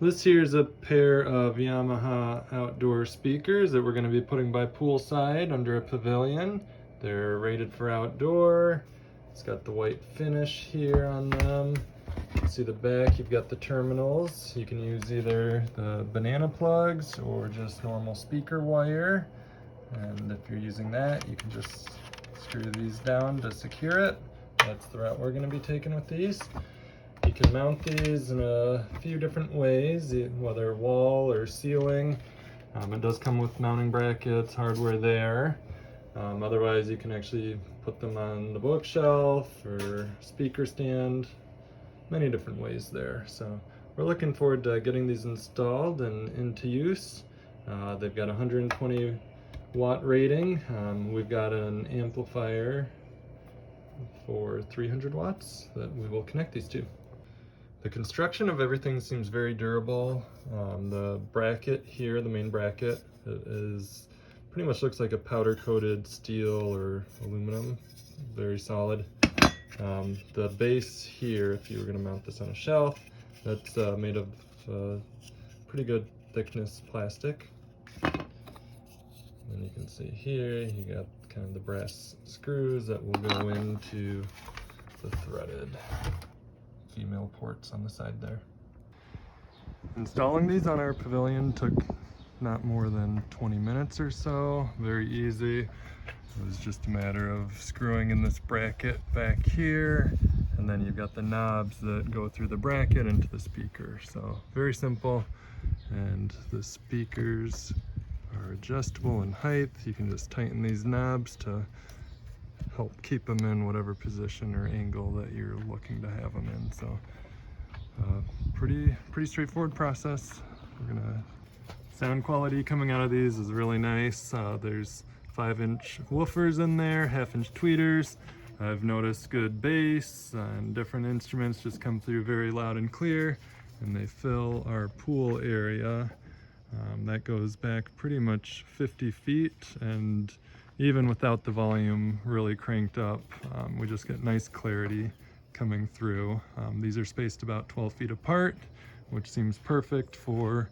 This here is a pair of Yamaha outdoor speakers that we're going to be putting by poolside under a pavilion. They're rated for outdoor. It's got the white finish here on them. You can see the back, you've got the terminals. You can use either the banana plugs or just normal speaker wire. And if you're using that, you can just screw these down to secure it. That's the route we're going to be taking with these. You can mount these in a few different ways, whether wall or ceiling. It does come with mounting brackets, hardware there. Otherwise, you can actually put them on the bookshelf or speaker stand. Many different ways there. So we're looking forward to getting these installed and into use. They've got a 120 watt rating. We've got an amplifier for 300 watts that we will connect these to. The construction of everything seems very durable. The bracket here, the main bracket, is pretty much looks like a powder coated steel or aluminum, very solid. The base here, if you were going to mount this on a shelf, that's made of pretty good thickness plastic. And you can see here, you got kind of the brass screws that will go into the threaded female ports on the side there. Installing these on our pavilion took not more than 20 minutes or so. Very easy. It was just a matter of screwing in this bracket back here, and then you've got the knobs that go through the bracket into the speaker. So very simple, and the speakers are adjustable in height. You can just tighten these knobs to help keep them in whatever position or angle that you're looking to have them in. So pretty straightforward process. Sound quality coming out of these is really nice. There's 5-inch woofers in there, 1/2-inch tweeters. I've noticed good bass and different instruments just come through very loud and clear, and they fill our pool area. That goes back pretty much 50 feet, and even without the volume really cranked up, we just get nice clarity coming through. These are spaced about 12 feet apart, which seems perfect for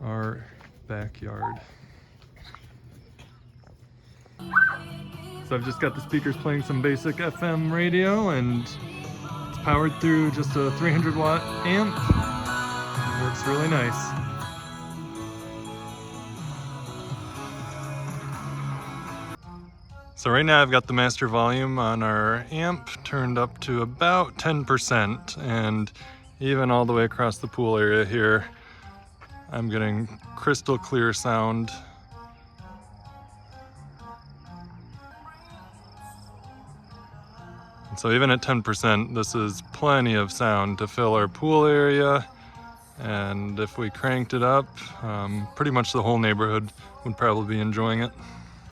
our backyard. So I've just got the speakers playing some basic FM radio, and it's powered through just a 300 watt amp. It works really nice. So right now I've got the master volume on our amp turned up to about 10%, and even all the way across the pool area here, I'm getting crystal clear sound. And so even at 10%, this is plenty of sound to fill our pool area. And if we cranked it up, pretty much the whole neighborhood would probably be enjoying it.